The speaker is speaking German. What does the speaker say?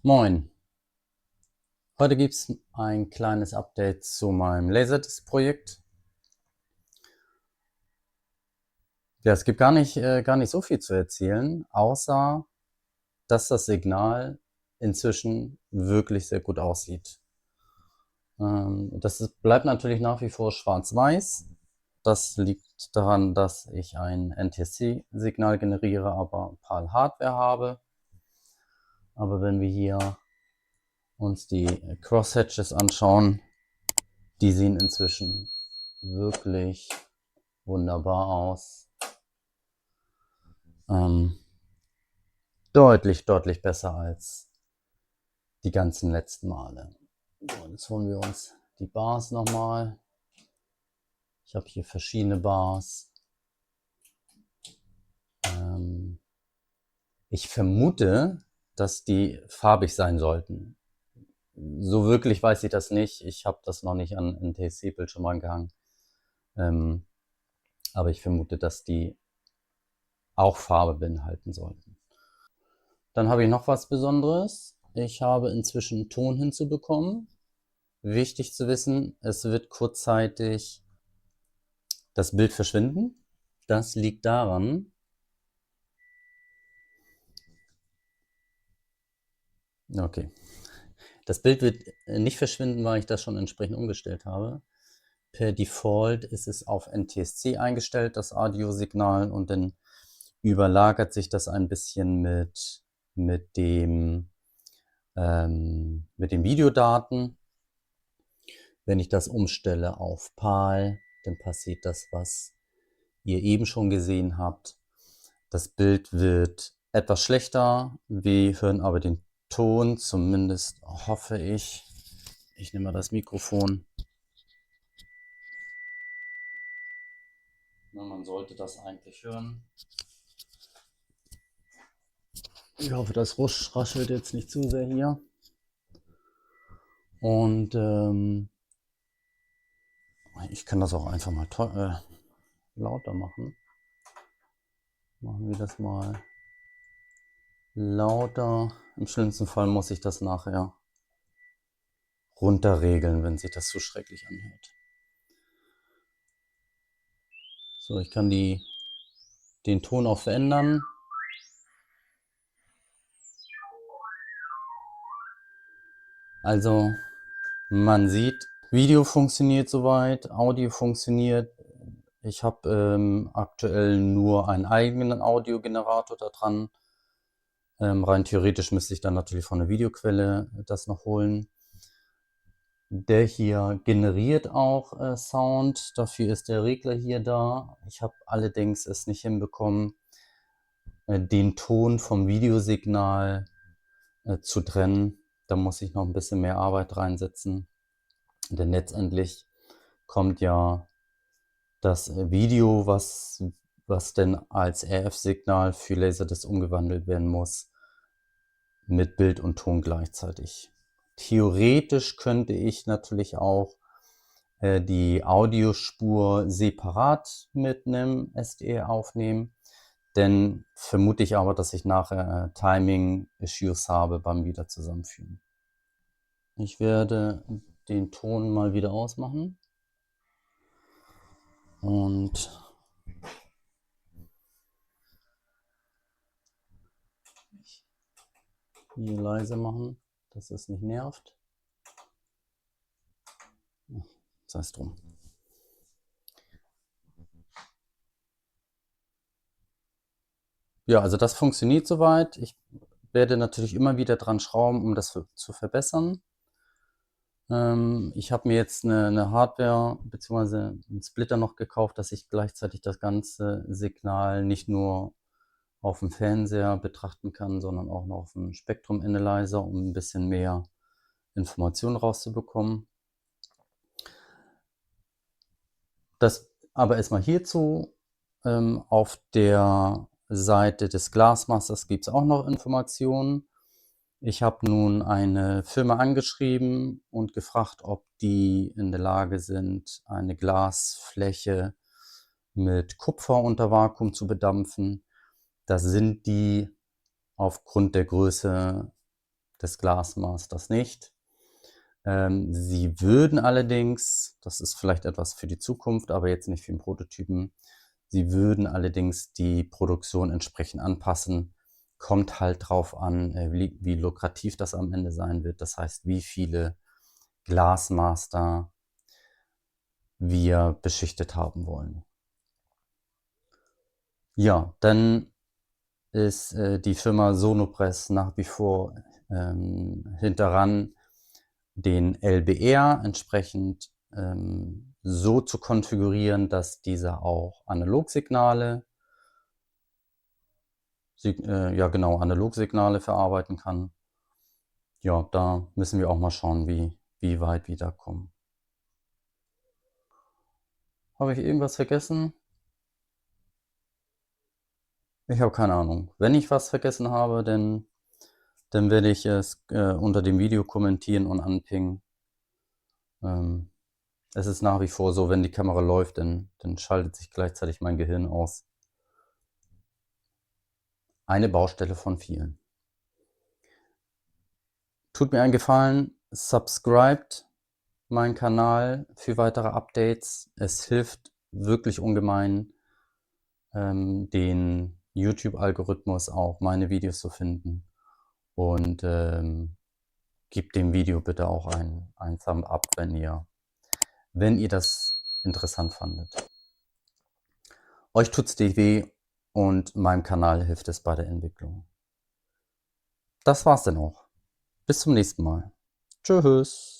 Moin, heute gibt es ein kleines Update zu meinem Laserdisc-Projekt. Ja, es gibt gar nicht so viel zu erzählen, außer dass das Signal inzwischen wirklich sehr gut aussieht. Bleibt natürlich nach wie vor schwarz-weiß. Das liegt daran, dass ich ein NTSC-Signal generiere, aber PAL-Hardware habe. Aber wenn wir hier uns die Crosshatches anschauen, die sehen inzwischen wirklich wunderbar aus. Ähm, deutlich besser als die ganzen letzten Male. So, jetzt holen wir uns die Bars nochmal. Ich habe hier verschiedene Bars. Ich vermute, dass die farbig sein sollten. So wirklich weiß ich das nicht. Ich habe das noch nicht an NTSC-Bildschirm angehangen. Aber ich vermute, dass die auch Farbe beinhalten sollten. Dann habe ich noch was Besonderes. Ich habe inzwischen Ton hinzubekommen. Wichtig zu wissen, es wird kurzzeitig das Bild verschwinden. Das liegt daran, okay, das Bild wird nicht verschwinden, weil ich das schon entsprechend umgestellt habe. Per Default ist es auf NTSC eingestellt, das Audiosignal, und dann überlagert sich das ein bisschen mit den Videodaten. Wenn ich das umstelle auf PAL, dann passiert das, was ihr eben schon gesehen habt. Das Bild wird etwas schlechter, wir hören aber den Ton, zumindest hoffe ich. Ich nehme mal das Mikrofon. Na, man sollte das eigentlich hören. Ich hoffe, das raschelt jetzt nicht zu sehr hier. Und ich kann das auch einfach mal lauter machen. Machen wir das mal lauter. Im schlimmsten Fall muss ich das nachher runterregeln, wenn sich das zu schrecklich anhört. So, ich kann den Ton auch verändern. Also man sieht, Video funktioniert soweit, Audio funktioniert. Ich habe aktuell nur einen eigenen Audiogenerator da dran. Rein theoretisch müsste ich dann natürlich von der Videoquelle das noch holen. Der hier generiert auch Sound, dafür ist der Regler hier da. Ich habe allerdings es nicht hinbekommen, den Ton vom Videosignal zu trennen. Da muss ich noch ein bisschen mehr Arbeit reinsetzen. Denn letztendlich kommt ja das Video, was denn als RF-Signal für Laserdisc umgewandelt werden muss, mit Bild und Ton gleichzeitig. Theoretisch könnte ich natürlich auch die Audiospur separat mit einem SDR aufnehmen. Dann vermute ich aber, dass ich nachher Timing-Issues habe beim Wiederzusammenführen. Ich werde den Ton mal wieder ausmachen und hier leise machen, dass es nicht nervt. Sei es drum. Ja, also das funktioniert soweit. Ich werde natürlich immer wieder dran schrauben, um das zu verbessern. Ich habe mir jetzt eine Hardware bzw. einen Splitter noch gekauft, dass ich gleichzeitig das ganze Signal nicht nur auf dem Fernseher betrachten kann, sondern auch noch auf dem Spektrum Analyzer, um ein bisschen mehr Informationen rauszubekommen. Das aber erstmal hierzu. Auf der Seite des Glassmasters gibt es auch noch Informationen. Ich habe nun eine Firma angeschrieben und gefragt, ob die in der Lage sind, eine Glasfläche mit Kupfer unter Vakuum zu bedampfen. Das sind die aufgrund der Größe des Glassmasters nicht. Sie würden allerdings, das ist vielleicht etwas für die Zukunft, aber jetzt nicht für den Prototypen, sie würden allerdings die Produktion entsprechend anpassen. Kommt halt drauf an, wie lukrativ das am Ende sein wird. Das heißt, wie viele Glassmaster wir beschichtet haben wollen. Ja, dann ist die Firma Sonopress nach wie vor hinteran, den LBR entsprechend so zu konfigurieren, dass dieser auch Analogsignale, Analogsignale verarbeiten kann. Ja, da müssen wir auch mal schauen, wie weit wir da kommen. Habe ich irgendwas vergessen? Ich habe keine Ahnung. Wenn ich was vergessen habe, dann werde ich es unter dem Video kommentieren und anpingen. Es ist nach wie vor so, wenn die Kamera läuft, dann schaltet sich gleichzeitig mein Gehirn aus. Eine Baustelle von vielen. Tut mir einen Gefallen, subscribt meinen Kanal für weitere Updates. Es hilft wirklich ungemein, den YouTube-Algorithmus auch meine Videos zu finden. Und gebt dem Video bitte auch ein Thumb up, wenn ihr das interessant fandet. Euch tut's nicht weh und meinem Kanal hilft es bei der Entwicklung. Das war's dann auch. Bis zum nächsten Mal. Tschüss.